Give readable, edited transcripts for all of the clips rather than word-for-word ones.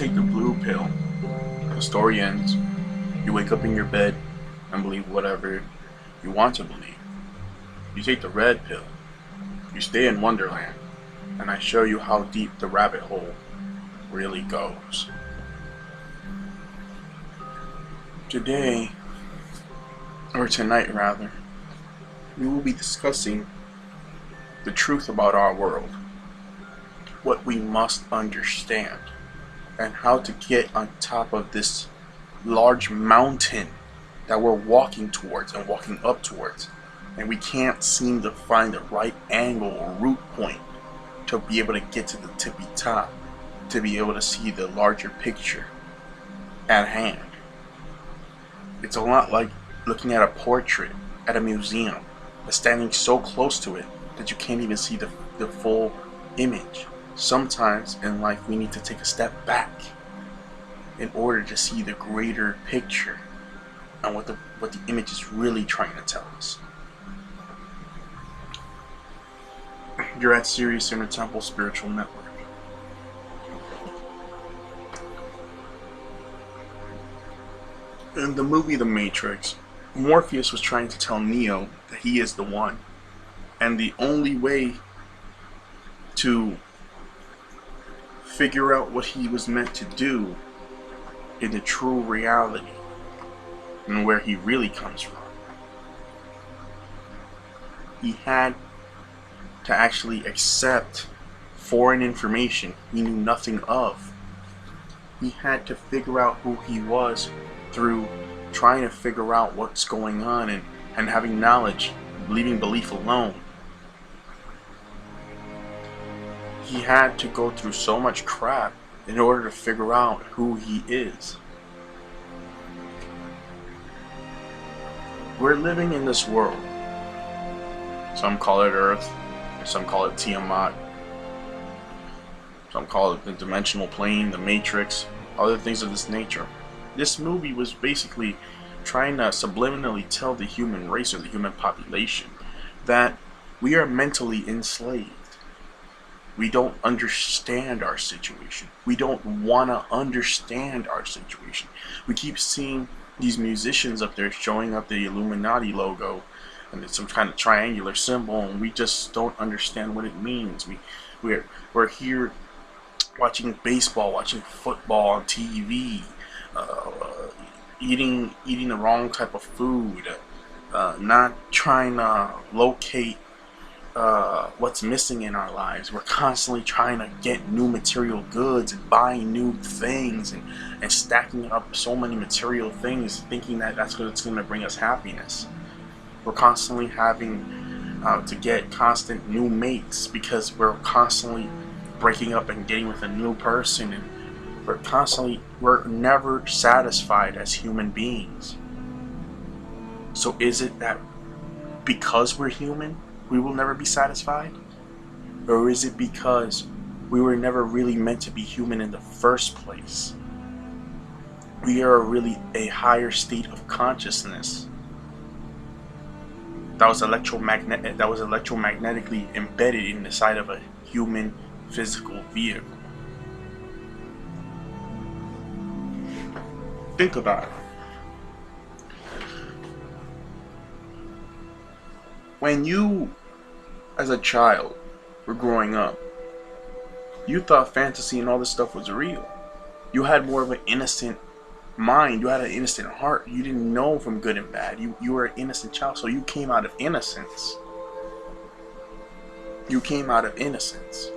take the blue pill, the story ends. You wake up in your bed and believe whatever you want to believe. You take the red pill. You stay in Wonderland, and I show you how deep the rabbit hole really goes. Today, or tonight rather, we will be discussing the truth about our world, what we must understand, and how to get on top of this large mountain that we're walking towards and walking up towards, and we can't seem to find the right angle or root point to be able to get to the tippy top, to be able to see the larger picture at hand. It's a lot like looking at a portrait at a museum, but standing so close to it that you can't even see the full image. Sometimes in life we need to take a step back in order to see the greater picture and what the image is really trying to tell us. You're at Sirius Inner Temple Spiritual Network. In the movie The Matrix, Morpheus was trying to tell Neo that he is the one, and the only way to figure out what he was meant to do in the true reality and where he really comes from, he had to actually accept foreign information he knew nothing of. He had to figure out who he was through trying to figure out what's going on and having knowledge, leaving belief alone. He had to go through so much crap in order to figure out who he is. We're living in this world. Some call it Earth, some call it Tiamat, some call it the dimensional plane, the Matrix, other things of this nature. This movie was basically trying to subliminally tell the human race or the human population that we are mentally enslaved. We don't understand our situation. We don't want to understand our situation. We keep seeing these musicians up there showing up the Illuminati logo and it's some kind of triangular symbol, and we just don't understand what it means. We're here watching baseball, watching football on TV, eating the wrong type of food, not trying to locate what's missing in our lives. We're constantly trying to get new material goods and buying new things and stacking up so many material things, thinking that that's what's going to bring us happiness. We're constantly having to get constant new mates because we're constantly breaking up and getting with a new person, and we're never satisfied as human beings. So is it that because we're human, we will never be satisfied? Or is it because we were never really meant to be human in the first place? We are really a higher state of consciousness that was electromagnetically embedded in the side of a human physical vehicle. Think about it. When you, as a child, were growing up, you thought fantasy and all this stuff was real. You had more of an innocent mind. You had an innocent heart. You didn't know from good and bad. You were an innocent child, so you came out of innocence. You came out of innocence.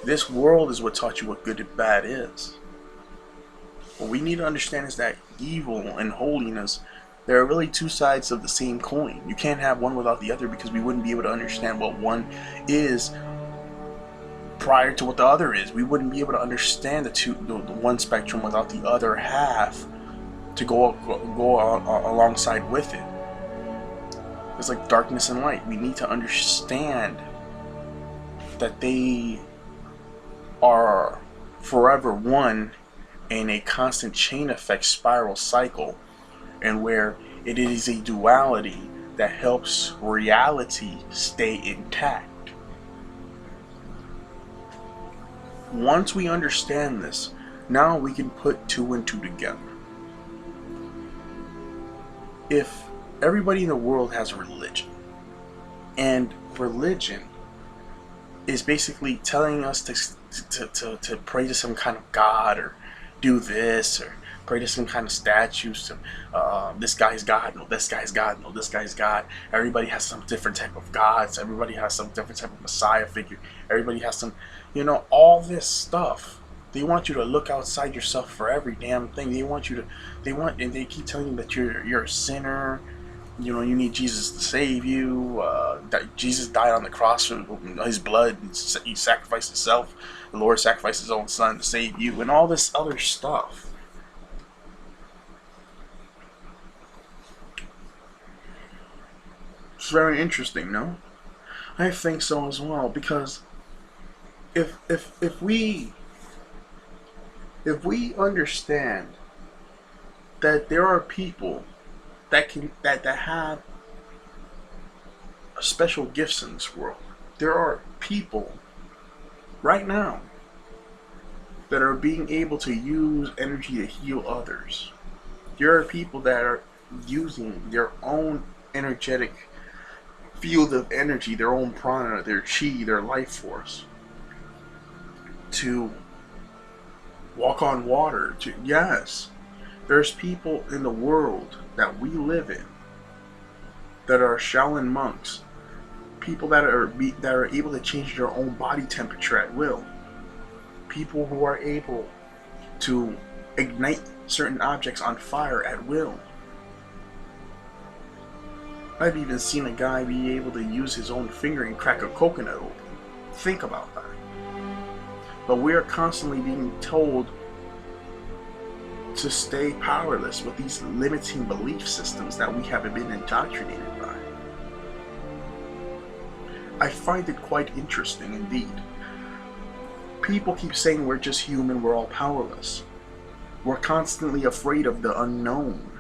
This world is what taught you what good and bad is. What we need to understand is that evil and holiness, there are really two sides of the same coin. You can't have one without the other, because we wouldn't be able to understand what one is prior to what the other is. We wouldn't be able to understand the one spectrum without the other half to go alongside with it. It's like darkness and light. We need to understand that they are forever one in a constant chain effect spiral cycle, and where it is a duality that helps reality stay intact. Once we understand this, now we can put two and two together. If everybody in the world has a religion, and religion is basically telling us to pray to some kind of god, or do this, or pray to some kind of statue, this guy's God, no, this guy's God, no, this guy's God. Everybody has some different type of gods. Everybody has some different type of Messiah figure. Everybody has some, all this stuff. They want you to look outside yourself for every damn thing. And they keep telling you that you're a sinner. You need Jesus to save you. That Jesus died on the cross for his blood. He sacrificed himself. The Lord sacrificed his own son to save you, and all this other stuff. It's very interesting, no? I think so as well, because if we understand that there are people that have special gifts in this world, there are people right now that are being able to use energy to heal others. There are people that are using their own energetic field of energy, their own prana, their chi, their life force, to walk on water. Yes, there's people in the world that we live in that are Shaolin monks, people that are able to change their own body temperature at will, people who are able to ignite certain objects on fire at will. I've even seen a guy be able to use his own finger and crack a coconut open. Think about that. But we are constantly being told to stay powerless with these limiting belief systems that we haven't been indoctrinated by. I find it quite interesting indeed. People keep saying we're just human, we're all powerless. We're constantly afraid of the unknown,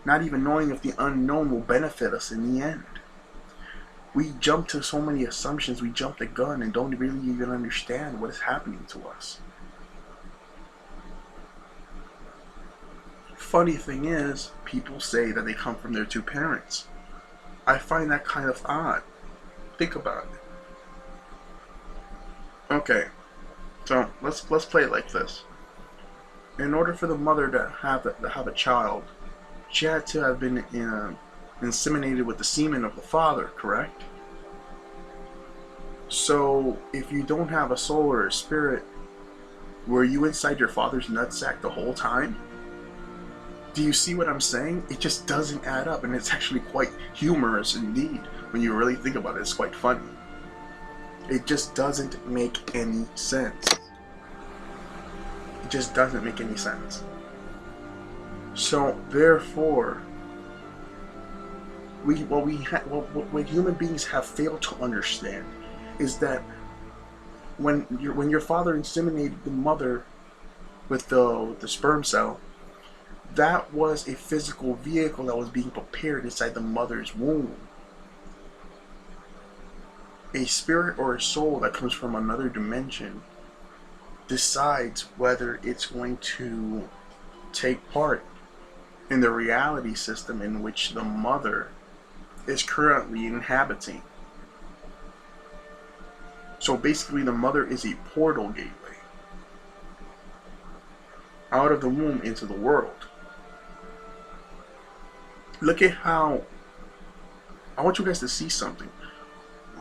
not even knowing if the unknown will benefit us in the end. We jump to so many assumptions, we jump the gun and don't really even understand what is happening to us. Funny thing is, people say that they come from their two parents. I find that kind of odd. Think about it. Okay, so let's play it like this. In order for the mother to have a child, she had to have been inseminated with the semen of the father, correct? So, if you don't have a soul or a spirit, were you inside your father's nutsack the whole time? Do you see what I'm saying? It just doesn't add up, and it's actually quite humorous indeed. When you really think about it, it's quite funny. It just doesn't make any sense. It just doesn't make any sense. So therefore, what human beings have failed to understand is that when your father inseminated the mother with the sperm cell, that was a physical vehicle that was being prepared inside the mother's womb. A spirit or a soul that comes from another dimension decides whether it's going to take part in the reality system in which the mother is currently inhabiting. So basically the mother is a portal gateway out of the womb into the world. Look at how, I want you guys to see something.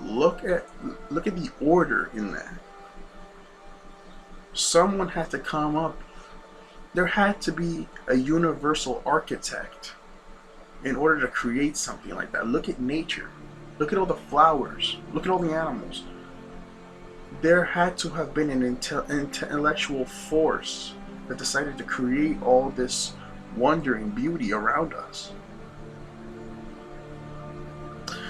Look at the order in that. Someone had to come up. There had to be a universal architect in order to create something like that. Look at nature. Look at all the flowers. Look at all the animals. There had to have been an intellectual force that decided to create all this wonder and beauty around us.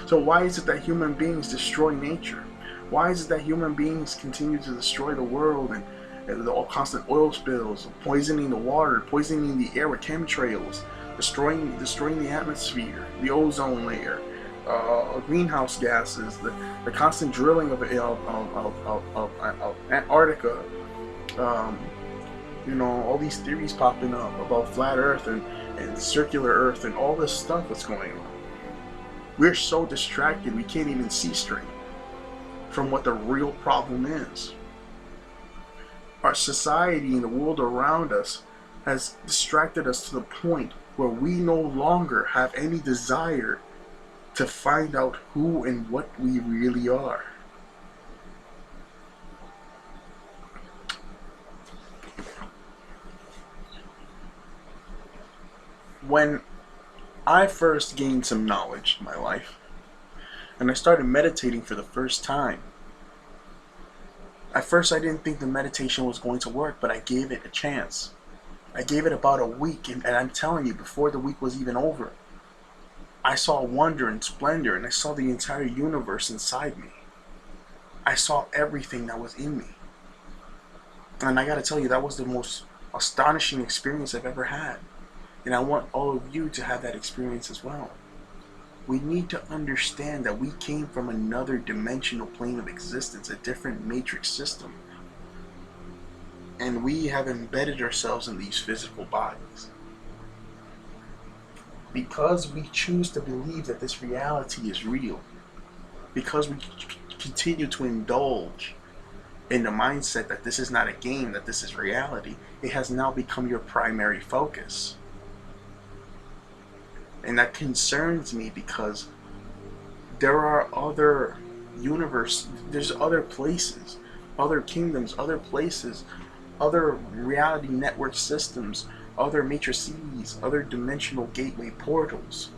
So why is it that human beings destroy nature? Why is it that human beings continue to destroy the world and the constant oil spills, poisoning the water, poisoning the air with chemtrails, destroying the atmosphere, the ozone layer, greenhouse gases, the constant drilling of Antarctica, You know, all these theories popping up about flat Earth and circular Earth and all this stuff that's going on. We're so distracted we can't even see straight from what the real problem is. Our society and the world around us has distracted us to the point where we no longer have any desire to find out who and what we really are. When I first gained some knowledge in my life, and I started meditating for the first time, at first I didn't think the meditation was going to work, but I gave it a chance. I gave it about a week, and I'm telling you, before the week was even over, I saw wonder and splendor, and I saw the entire universe inside me. I saw everything that was in me. And I gotta tell you, that was the most astonishing experience I've ever had. And I want all of you to have that experience as well. We need to understand that we came from another dimensional plane of existence, a different matrix system. And we have embedded ourselves in these physical bodies. Because we choose to believe that this reality is real, because we continue to indulge in the mindset that this is not a game, that this is reality, it has now become your primary focus. And that concerns me because there are other universes, there's other places, other kingdoms, other places, other reality network systems, other matrices, other dimensional gateway portals,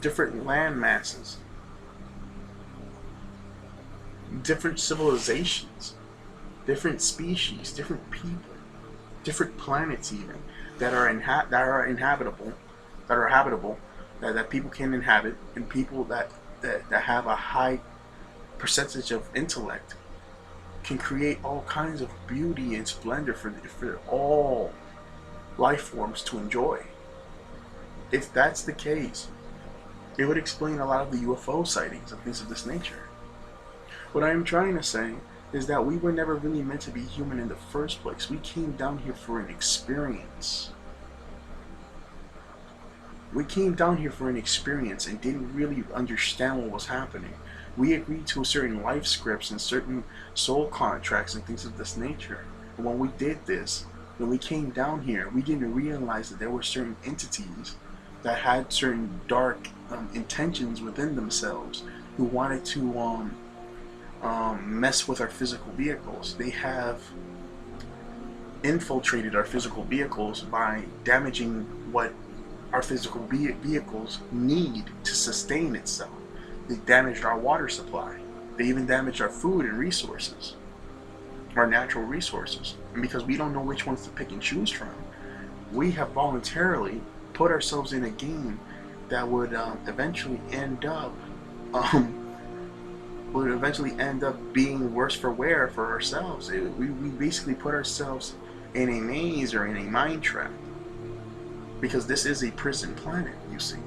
different land masses, different civilizations, different species, different people, different planets even, that are habitable, that people can inhabit, and people that have a high percentage of intellect can create all kinds of beauty and splendor for all life forms to enjoy. If that's the case, it would explain a lot of the UFO sightings and things of this nature. What I am trying to say is that we were never really meant to be human in the first place. We came down here for an experience. We came down here for an experience and didn't really understand what was happening. We agreed to certain life scripts and certain soul contracts and things of this nature. And when we did this, when we came down here, we didn't realize that there were certain entities that had certain dark intentions within themselves who wanted to mess with our physical vehicles. They have infiltrated our physical vehicles by damaging what our physical vehicles need to sustain itself. They damaged our water supply. They even damaged our food and resources, our natural resources. And because we don't know which ones to pick and choose from, we have voluntarily put ourselves in a game that would eventually end up being worse for wear for ourselves. We basically put ourselves in a maze or in a mind trap. Because this is a prison planet, you see.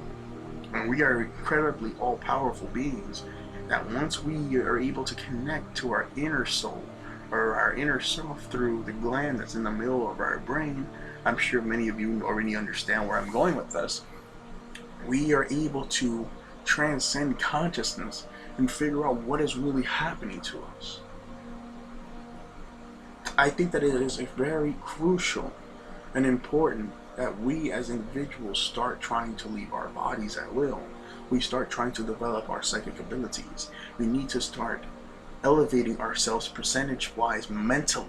And we are incredibly all-powerful beings that once we are able to connect to our inner soul or our inner self through the gland that's in the middle of our brain, I'm sure many of you already understand where I'm going with this, we are able to transcend consciousness and figure out what is really happening to us. I think that it is very crucial and important that we as individuals start trying to leave our bodies at will. We start trying to develop our psychic abilities. We need to start elevating ourselves percentage-wise mentally.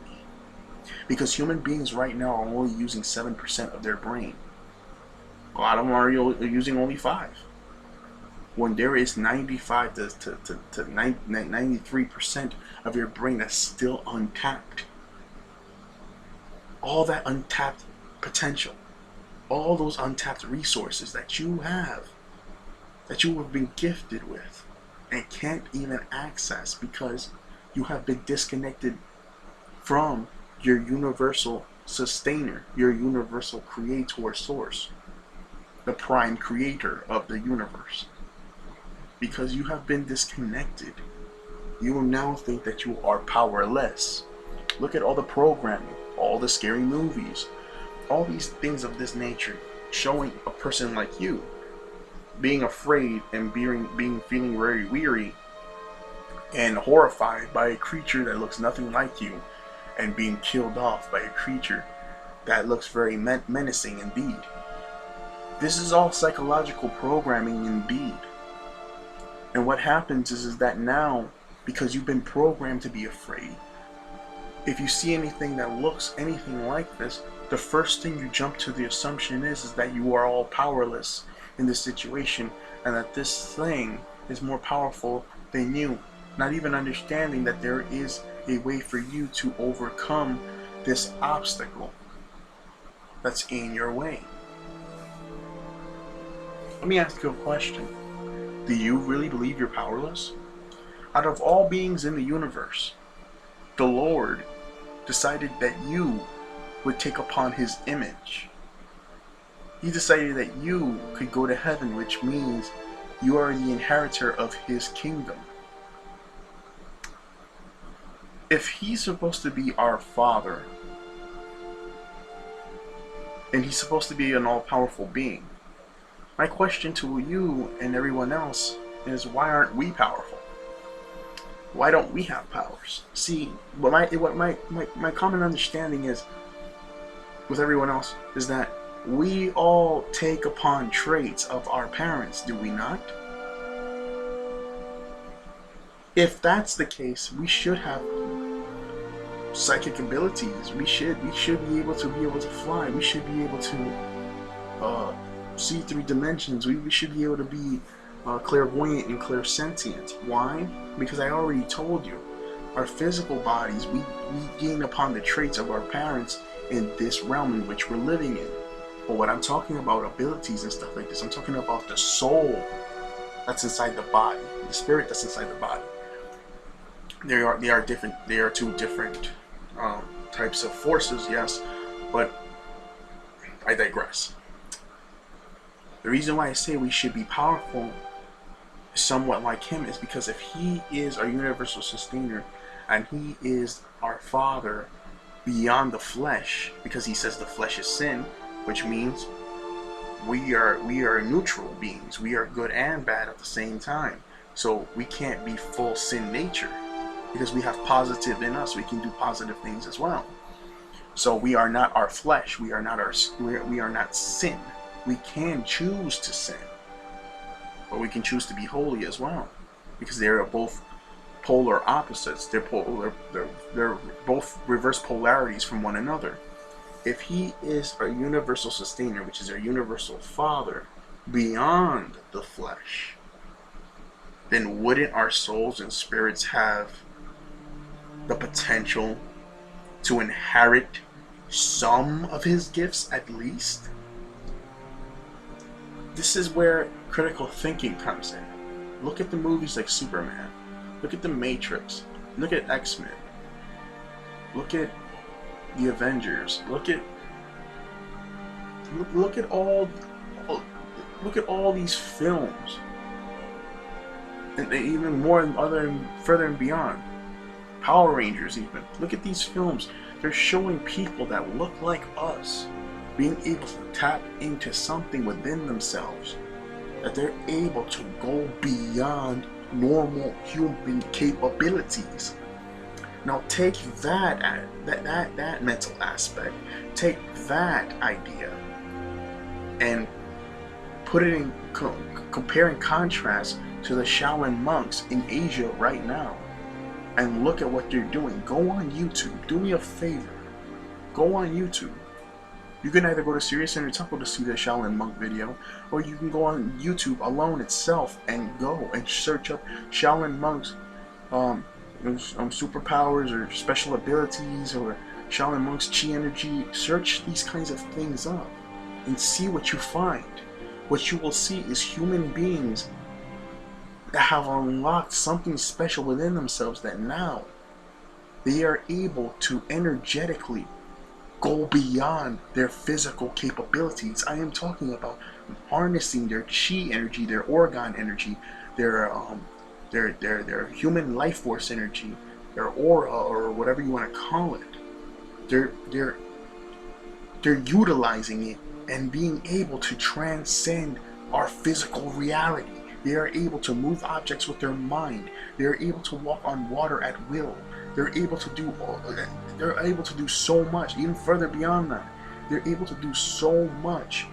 Because human beings right now are only using 7% of their brain. A lot of them are using only 5%. When there is 95 to 93% of your brain that's still untapped. All that untapped potential, all those untapped resources that you have been gifted with and can't even access because you have been disconnected from your universal sustainer, your universal creator source, the prime creator of the universe. Because you have been disconnected, you will now think that you are powerless. Look at all the programming, all the scary movies, all these things of this nature, showing a person like you being afraid and feeling very weary and horrified by a creature that looks nothing like you, and being killed off by a creature that looks very menacing indeed. This is all psychological programming indeed. And what happens is that now, because you've been programmed to be afraid, if you see anything that looks anything like this, the first thing you jump to the assumption is that you are all powerless in this situation, and that this thing is more powerful than you, not even understanding that there is a way for you to overcome this obstacle that's in your way. Let me ask you a question. Do you really believe you're powerless? Out of all beings in the universe, the Lord decided that you would take upon His image. He decided that you could go to heaven, which means you are the inheritor of His kingdom. If He's supposed to be our Father, and He's supposed to be an all-powerful being, my question to you and everyone else is, why aren't we powerful? Why don't we have powers? See, what my common understanding is with everyone else is that we all take upon traits of our parents, do we not? If that's the case, we should have psychic abilities. We should be able to fly. We should be able to see through dimensions. We should be able to be clairvoyant and clairsentient. Why? Because I already told you, our physical bodies, we gain upon the traits of our parents in this realm in which we're living in. But what I'm talking about, abilities and stuff like this, I'm talking about the soul that's inside the body, the spirit that's inside the body. They are two different types of forces, yes, but I digress. The reason why I say we should be powerful, somewhat like Him, is because if He is our universal sustainer and He is our Father beyond the flesh, because He says the flesh is sin, which means we are neutral beings. We are good and bad at the same time. So we can't be full sin nature, because we have positive in us. We can do positive things as well. So we are not our flesh. We are not sin. We can choose to sin, but we can choose to be holy as well, because they are both polar opposites. They're both reverse polarities from one another. If He is our universal sustainer, which is our universal Father beyond the flesh, then wouldn't our souls and spirits have the potential to inherit some of His gifts at least? This is where critical thinking comes in. Look at the movies like Superman. Look at The Matrix. Look at X-Men. Look at the Avengers. Look at all these films, and even more and further and beyond. Power Rangers even. Look at these films. They're showing people that look like us being able to tap into something within themselves, that they're able to go beyond normal human capabilities. Now take that mental aspect, take that idea, and put it in compare and contrast to the Shaolin monks in Asia right now, and look at what they're doing. Go on YouTube. Do me a favor. Go on YouTube. You can either go to Serious Center Temple to see the Shaolin monk video, or you can go on YouTube alone itself and go and search up Shaolin monks superpowers or special abilities, or Shaolin monks chi energy. Search these kinds of things up and see what you find. What you will see is human beings that have unlocked something special within themselves, that now they are able to energetically go beyond their physical capabilities. I am talking about harnessing their chi energy, their organ energy, their human life force energy, their aura, or whatever you want to call it. They're utilizing it and being able to transcend our physical reality. They are able to move objects with their mind. They are able to walk on water at will. They're able to do so much, even further beyond that. They're able to do so much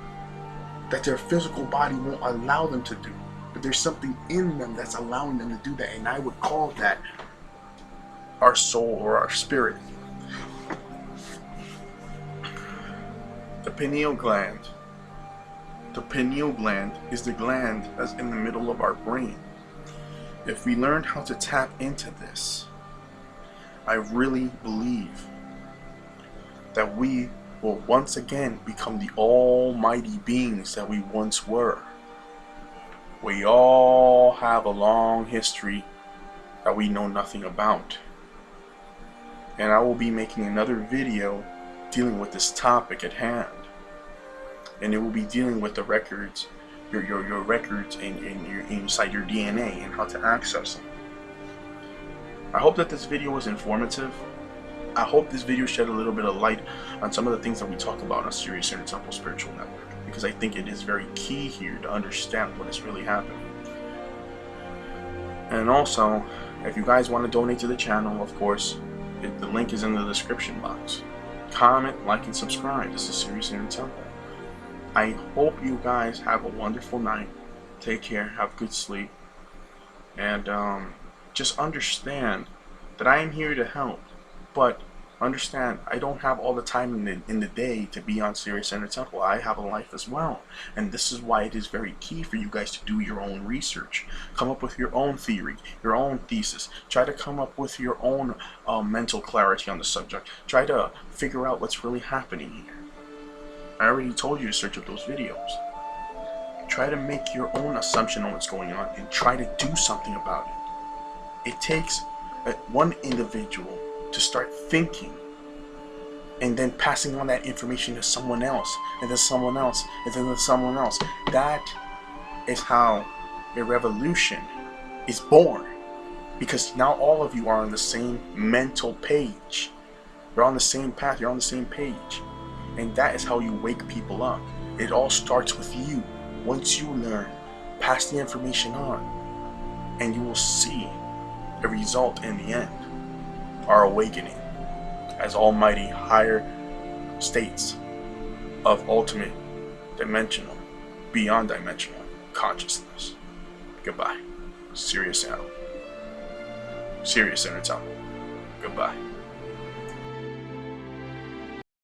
that their physical body won't allow them to do. But there's something in them that's allowing them to do that, and I would call that our soul or our spirit. The pineal gland. The pineal gland is the gland that's in the middle of our brain. If we learn how to tap into this, I really believe that we will once again become the almighty beings that we once were. We all have a long history that we know nothing about. And I will be making another video dealing with this topic at hand. And it will be dealing with the records, your records inside your DNA and how to access them. I hope that this video was informative. I hope this video shed a little bit of light on some of the things that we talk about on Sirius Inner Temple Spiritual Network, because I think it is very key here to understand what is really happening. And also, if you guys want to donate to the channel, of course, the link is in the description box. Comment, like, and subscribe. This is Sirius Inner Temple. I hope you guys have a wonderful night. Take care, have good sleep, and just understand that I am here to help. But understand, I don't have all the time in the day to be on Sirius Inner Temple. I have a life as well, and this is why it is very key for you guys to do your own research. Come up with your own theory, your own thesis. Try to come up with your own mental clarity on the subject. Try to figure out what's really happening here. I already told you to search up those videos. Try to make your own assumption on what's going on and try to do something about it. It takes one individual to start thinking and then passing on that information to someone else, and then someone else, and then someone else. That is how a revolution is born, because now all of you are on the same mental page. You're on the same path, you're on the same page. And that is how you wake people up. It all starts with you. Once you learn, pass the information on, and you will see a result in the end. Our awakening as almighty higher states of ultimate dimensional, beyond dimensional consciousness. Goodbye. Sirius Inner Temple. Goodbye.